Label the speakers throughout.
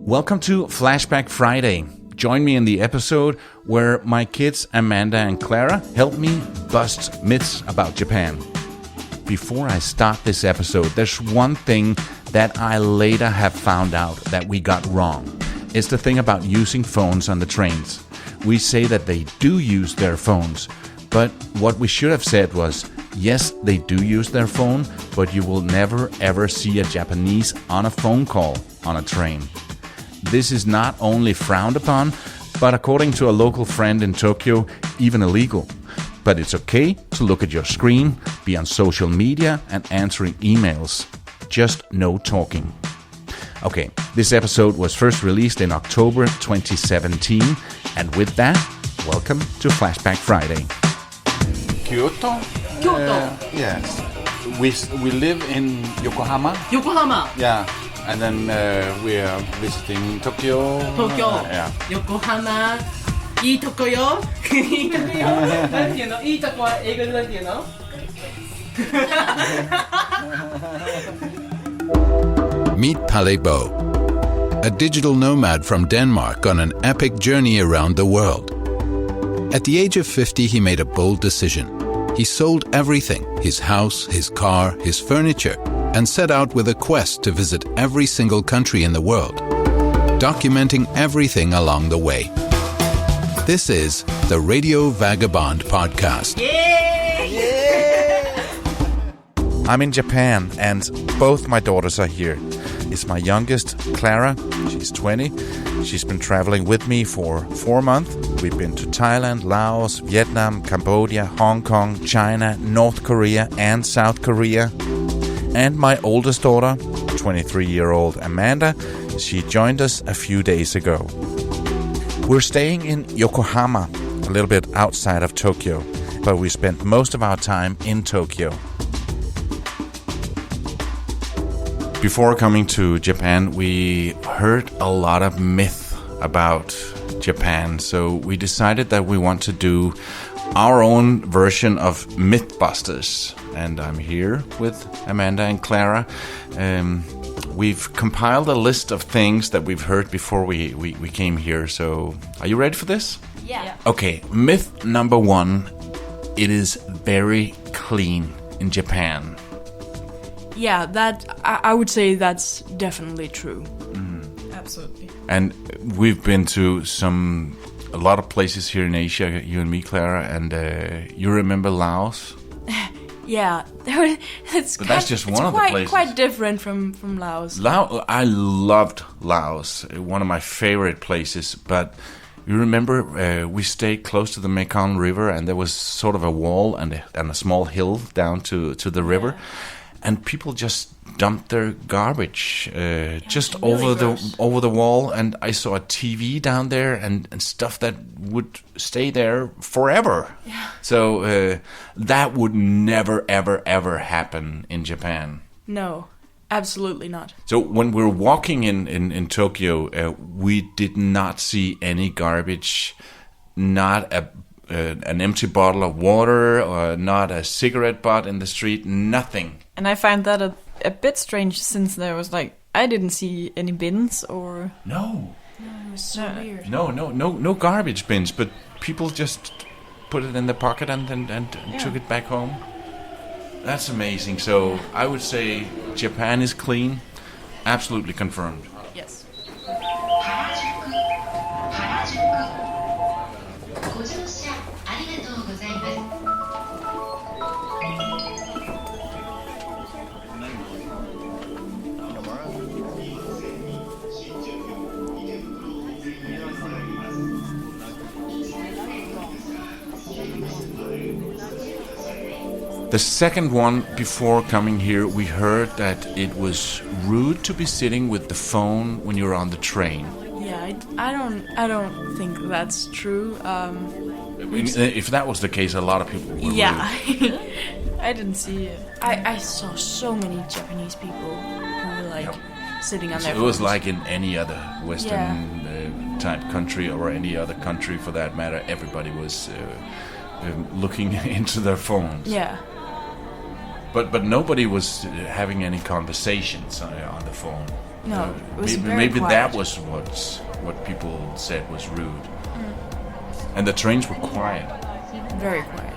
Speaker 1: Welcome to Flashback Friday. Join me in the episode where my kids Amanda and Clara help me bust myths about Japan. Before I start this episode, there's one thing that I later have found out that we got wrong. It's the thing about using phones on the trains. We say that they do use their phones, but what we should have said was, yes, they do use their phone, but you will never ever see a Japanese on a phone call on a train. This is not only frowned upon, but according to a local friend in Tokyo, even illegal. But it's okay to look at your screen, be on social media, and answering emails. Just no talking. Okay, this episode was first released in October 2017, and with that, welcome to Flashback Friday. Kyoto? Yes. We live in Yokohama.
Speaker 2: Yokohama.
Speaker 1: Yeah, and then we are visiting Tokyo.
Speaker 2: Yeah. Yokohama. いいとこよ。いいとこよ。なんていうの？いいとこは英語でなんていうの？Meet
Speaker 3: Palebo, a digital nomad from Denmark on an epic journey around the world. At the age of 50, he made a bold decision. He sold everything, his house, his car, his furniture, and set out with a quest to visit every single country in the world, documenting everything along the way. This is the Radio Vagabond podcast.
Speaker 1: I'm in Japan, and both my daughters are here. It's my youngest, Clara. She's 20. She's been traveling with me for 4 months. We've been to Thailand, Laos, Vietnam, Cambodia, Hong Kong, China, North Korea, and South Korea. And my oldest daughter, 23-year-old Amanda, she joined us a few days ago. We're staying in Yokohama, a little bit outside of Tokyo, but we spent most of our time in Tokyo. Before coming to Japan, we heard a lot of myth about Japan, so we decided that we want to do our own version of Mythbusters. And I'm here with Amanda and Clara. We've compiled a list of things that we've heard before we came here, so are you ready for this?
Speaker 2: Yeah.
Speaker 1: Okay, myth number 1, it is very clean in Japan.
Speaker 4: Yeah, that I would say that's definitely true.
Speaker 2: Absolutely.
Speaker 1: And we've been to a lot of places here in Asia, you and me, Clara, and you remember Laos?
Speaker 4: Yeah,
Speaker 1: That's just one of the places.
Speaker 4: Quite different from Laos.
Speaker 1: I loved Laos, one of my favorite places, but you remember we stayed close to the Mekong River, and there was sort of a wall and a small hill down to the river, and people just dumped their garbage just over the wall, and I saw a TV down there and stuff that would stay there forever.
Speaker 4: Yeah.
Speaker 1: So that would never ever happen in Japan.
Speaker 4: No, absolutely not.
Speaker 1: So when we were walking in Tokyo, we did not see any garbage, not an empty bottle of water, or not a cigarette butt in the street, nothing.
Speaker 5: And I find that a bit strange, since there was I didn't see any bins or...
Speaker 1: No.
Speaker 4: It was so weird.
Speaker 1: No garbage bins, but people just put it in their pocket and took it back home. That's amazing. So I would say Japan is clean. Absolutely confirmed.
Speaker 4: Yes.
Speaker 1: The second one, before coming here, we heard that it was rude to be sitting with the phone when you're on the train.
Speaker 4: Yeah, I don't think that's true.
Speaker 1: If that was the case, a lot of people were rude.
Speaker 4: I didn't see it. I saw so many Japanese people who were sitting on their phones.
Speaker 1: It was like in any other Western type country, or any other country for that matter. Everybody was looking into their phones.
Speaker 4: Yeah.
Speaker 1: But nobody was having any conversations on the phone.
Speaker 5: No, it was very
Speaker 1: maybe
Speaker 5: quiet.
Speaker 1: that was what people said was rude. And the trains were quiet.
Speaker 5: Very quiet.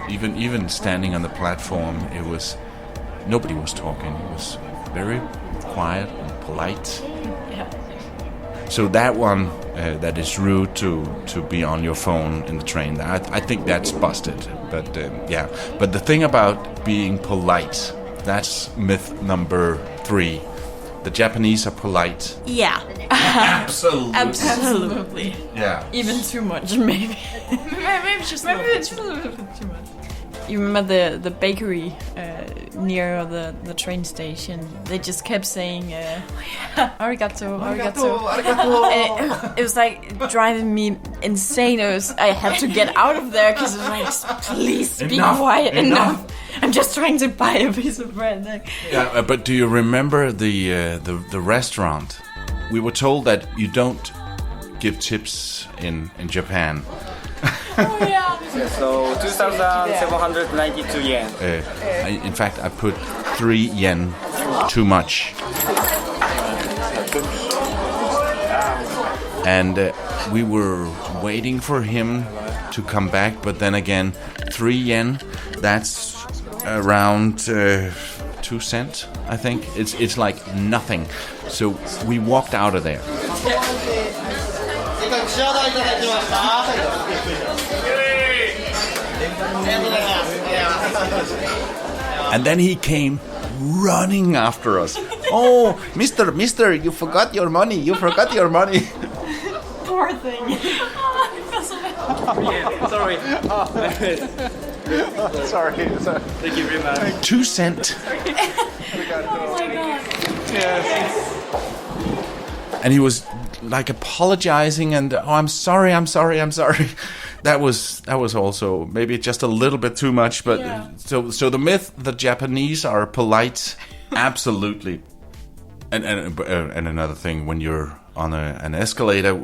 Speaker 1: Even standing on the platform, nobody was talking. It was very quiet and polite.
Speaker 5: Yeah.
Speaker 1: So that one, that is rude to be on your phone in the train. I think that's busted. But yeah. But the thing about being polite, that's myth number 3. The Japanese are polite.
Speaker 5: Yeah.
Speaker 1: Absolutely.
Speaker 5: Absolutely.
Speaker 1: Yeah.
Speaker 5: Even too much, maybe.
Speaker 2: Maybe just a little bit
Speaker 5: too much. You remember the bakery near the train station? They just kept saying, arigato, arigato. And it was like driving me insane. I had to get out of there because it was like, please be quiet. Enough. I'm just trying to buy a piece of bread.
Speaker 1: Yeah, but do you remember the restaurant? We were told that you don't give tips in Japan.
Speaker 5: Oh, yeah.
Speaker 6: So 2,792 yen.
Speaker 1: In fact, I put 3 yen too much. And we were waiting for him to come back, but then again, 3 yen, that's around 2 cents, I think. It's like nothing. So we walked out of there. And then he came running after us. Oh, mister, you forgot your money. You forgot your money.
Speaker 5: Poor thing.
Speaker 6: Sorry.
Speaker 7: Sorry.
Speaker 6: Thank you very much.
Speaker 1: 2 cents.
Speaker 5: Oh my god.
Speaker 7: Yes.
Speaker 1: And he was like apologizing and I'm sorry. That was also maybe just a little bit too much, but
Speaker 5: Yeah.
Speaker 1: so the myth, the Japanese are polite, absolutely. And another thing, when you're on an escalator,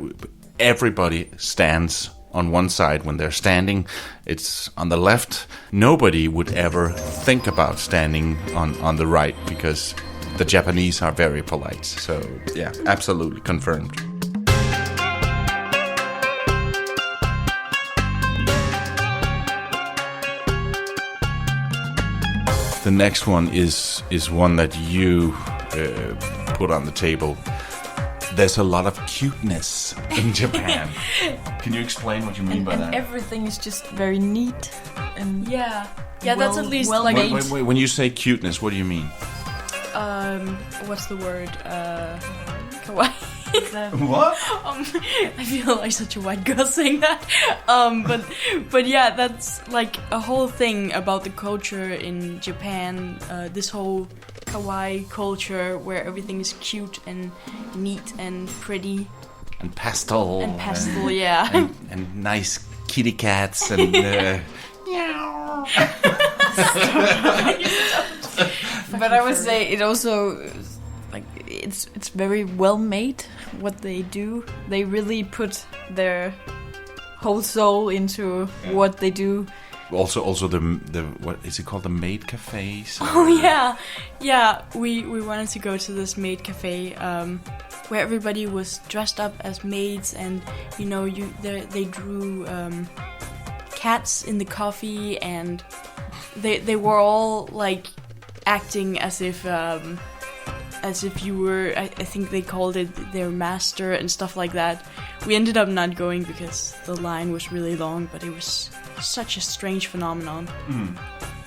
Speaker 1: everybody stands on one side. When they're standing, it's on the left. Nobody would ever think about standing on the right because the Japanese are very polite. So yeah, absolutely confirmed. The next one is one that you put on the table. There's a lot of cuteness in Japan. Can you explain what you mean by that?
Speaker 5: Everything is just very neat and
Speaker 2: Yeah, that's at least
Speaker 5: well
Speaker 2: like
Speaker 5: made.
Speaker 1: Wait, when you say cuteness, what do you mean?
Speaker 5: What's the word? Kawaii.
Speaker 1: What?
Speaker 5: I feel like such a white girl saying that. But yeah, that's like a whole thing about the culture in Japan. This whole kawaii culture where everything is cute and neat and pretty
Speaker 1: And pastel.
Speaker 5: and pastel. Yeah.
Speaker 1: And nice kitty cats and.
Speaker 5: But I would say it also like it's very well made what they do. They really put their whole soul into what they do.
Speaker 1: Also the what is it called, the Maid Cafes?
Speaker 5: Oh yeah. We wanted to go to this maid cafe where everybody was dressed up as maids, and they drew cats in the coffee, and they were all like acting as if you were. I think they called it their master and stuff like that. We ended up not going because the line was really long, but it was such a strange phenomenon.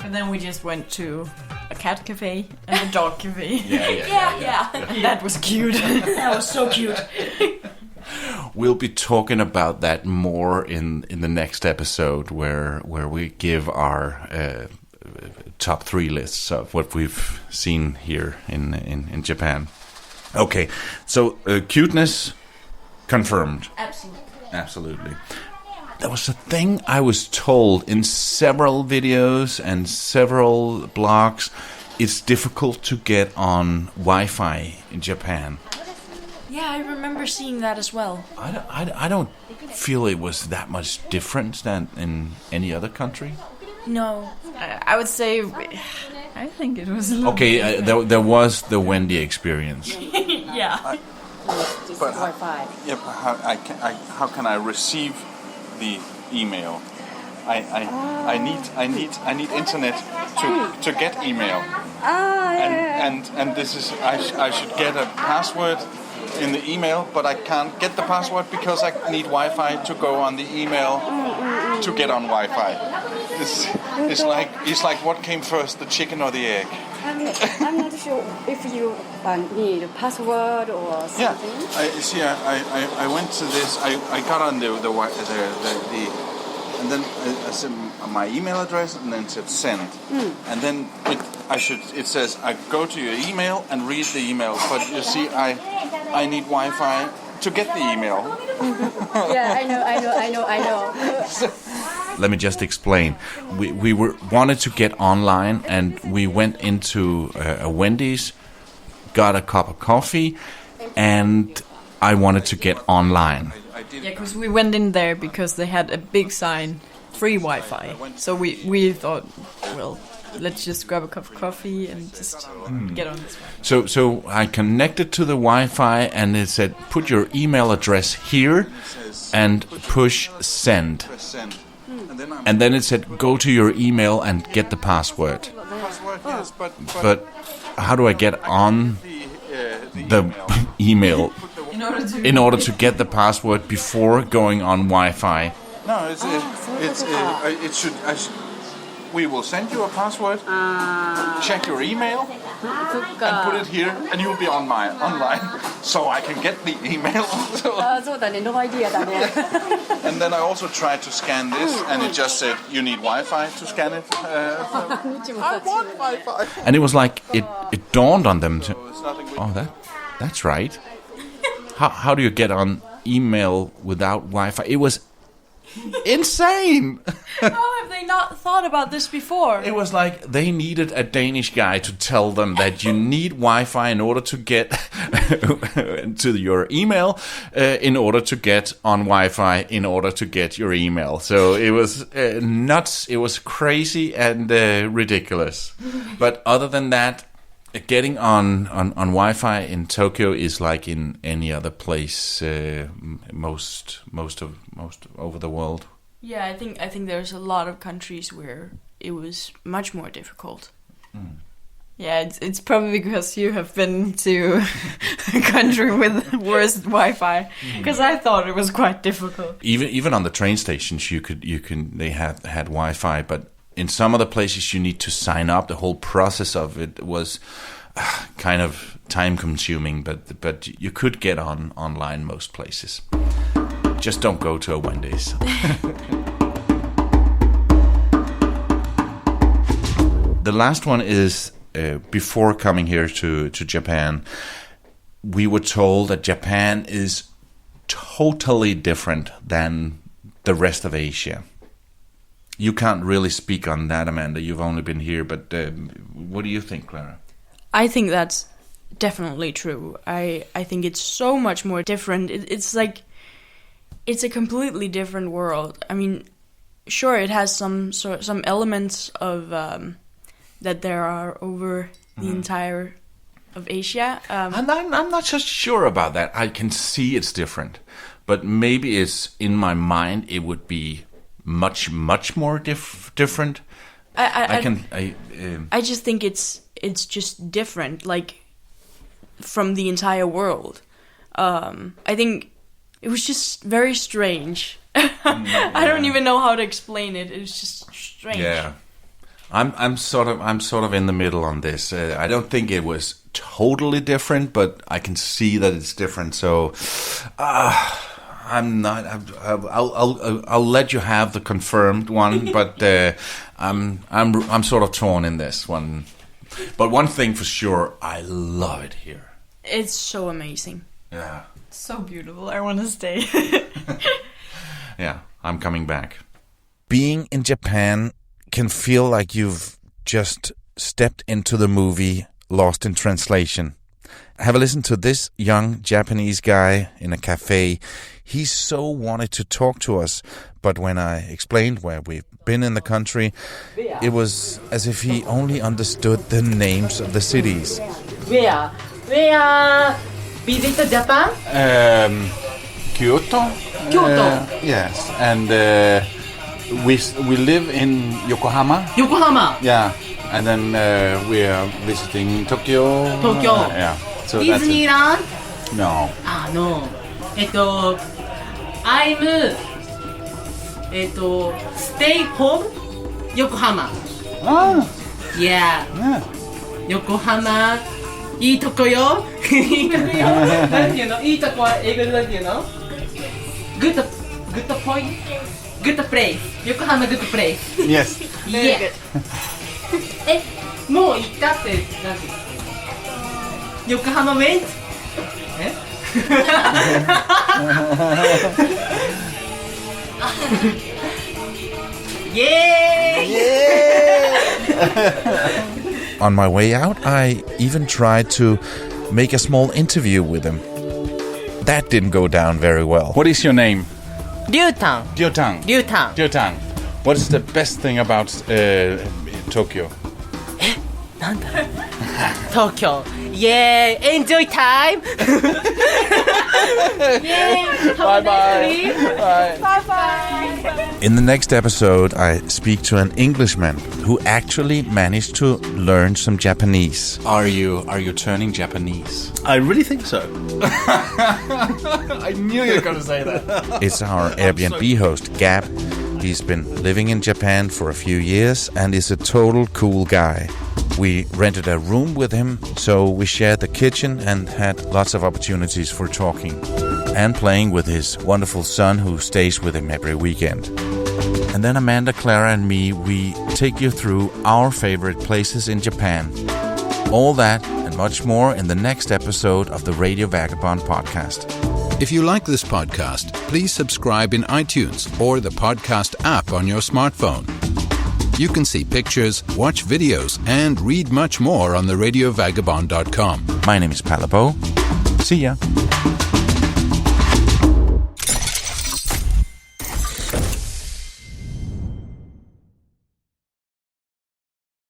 Speaker 5: And then we just went to a cat cafe and a dog cafe.
Speaker 1: Yeah.
Speaker 5: And that was cute.
Speaker 2: that was so cute.
Speaker 1: We'll be talking about that more in the next episode, where we give our top 3 lists of what we've seen here in Japan. Okay, so blockness confirmed. Absolutely. There was a thing I was told in several videos and several blogs. It's difficult to get on Wi-Fi in Japan.
Speaker 5: Yeah, I remember seeing that as well.
Speaker 1: I don't feel it was that much different than in any other country.
Speaker 5: No, I would say
Speaker 4: I think it was a little
Speaker 1: Okay, there was the Wendy experience.
Speaker 4: yeah.
Speaker 7: But Wi-Fi. Yeah, but how can I receive the email? I need internet to get email. And this is I should get a password in the email, but I can't get the password because I need Wi-Fi to go on the email to get on Wi-fi. It's like what came first, the chicken or the egg?
Speaker 8: I'm not sure if you need a password or something.
Speaker 7: Yeah, I went to this. I got on the and then I said my email address and then said send. And then it says I go to your email and read the email, but you see I need Wi-Fi to get the email.
Speaker 8: Yeah, I know.
Speaker 1: Let me just explain. We wanted to get online, and we went into a Wendy's, got a cup of coffee, and I wanted to get online.
Speaker 4: Yeah, because we went in there because they had a big sign, free Wi-Fi. So we thought, well, let's just grab a cup of coffee and just get on this one.
Speaker 1: So I connected to the Wi-Fi, and it said, put your email address here and push send. And then it said, go to your email and get the password. But how do I get on the email in order to get the password before going on Wi-Fi?
Speaker 7: No, we will send you a password. Check your email and put it here, and you'll be online, so I can get the email.
Speaker 8: No idea.
Speaker 7: And then I also tried to scan this, and it just said you need Wi-Fi to scan it. I want Wi-Fi.
Speaker 1: And it was like it dawned on them. That's right. How do you get on email without Wi-Fi? It was insane.
Speaker 4: How have they not thought about this before?
Speaker 1: It was like they needed a Danish guy to tell them that you need Wi-Fi in order to get to your email, in order to get on Wi-Fi, in order to get your email. So it was nuts. It was crazy and ridiculous. But other than that, getting on Wi-Fi in Tokyo is like in any other place, most over the world.
Speaker 5: Yeah, I think there's a lot of countries where it was much more difficult.
Speaker 4: Yeah, it's probably because you have been to a country with worse Wi-Fi. Because I thought it was quite difficult.
Speaker 1: Even on the train stations, they had Wi-Fi, but in some other places you need to sign up. The whole process of it was kind of time-consuming, but you could get online most places. Just don't go to a Wendy's. The last one is before coming here to Japan, we were told that Japan is totally different than the rest of Asia. You can't really speak on that, Amanda. You've only been here, but what do you think, Clara?
Speaker 5: I think that's definitely true. I think it's so much more different. It's like it's a completely different world. I mean, sure, it has some elements of that there are over the entire of Asia.
Speaker 1: And I'm not just sure about that. I can see it's different, but maybe it's in my mind it would be much more different.
Speaker 5: I just think it's just different, like from the entire world. I think it was just very strange. I don't even know how to explain it. It was just strange.
Speaker 1: Yeah, I'm sort of in the middle on this. I don't think it was totally different, but I can see that it's different. So. I'm not. I'll let you have the confirmed one, but I'm sort of torn in this one. But one thing for sure, I love it here.
Speaker 5: It's so amazing.
Speaker 1: Yeah,
Speaker 4: it's so beautiful. I want to stay.
Speaker 1: Yeah, I'm coming back. Being in Japan can feel like you've just stepped into the movie Lost in Translation. Have a listen to this young Japanese guy in a cafe. He so wanted to talk to us, But when I explained where we've been in the country, it was as if he only understood the names of the cities.
Speaker 2: Where visit Japan?
Speaker 1: Kyoto.
Speaker 2: Kyoto.
Speaker 1: Yes, and we live in Yokohama.
Speaker 2: Yokohama.
Speaker 1: Yeah, and then we are visiting Tokyo. Yeah. So
Speaker 2: Disneyland?
Speaker 1: No.
Speaker 2: No. I'm stay home Yokohama. Yeah. Yokohama いいとこよ。いいとこよ。なんていうの？いいとこは英語でなんていうの？ Good point. Good place. Yokohama good place.
Speaker 1: Yes.
Speaker 2: Yeah. もう行ったってなんていうの？横浜ウェイト？On
Speaker 1: my way out, I even tried to make a small interview with him. That didn't go down very well. What is your name?
Speaker 2: Ryutang.
Speaker 1: Ryutang. What is the best thing about Tokyo?
Speaker 2: なんだ東京 Yeah, enjoy time. Yeah,
Speaker 1: Bye-bye.
Speaker 2: Bye-bye.
Speaker 1: In the next episode, I speak to an Englishman who actually managed to learn some Japanese. Are you turning Japanese?
Speaker 9: I really think so.
Speaker 1: I knew you were going to say that. It's our Airbnb host, Gab. He's been living in Japan for a few years and is a total cool guy. We rented a room with him, so we shared the kitchen and had lots of opportunities for talking and playing with his wonderful son who stays with him every weekend. And then Amanda, Clara and me, we take you through our favorite places in Japan. All that and much more in the next episode of the Radio Vagabond podcast.
Speaker 3: If you like this podcast, please subscribe in iTunes or the podcast app on your smartphone. You can see pictures, watch videos, and read much more on the radiovagabond.com.
Speaker 1: My name is Palabo. See ya.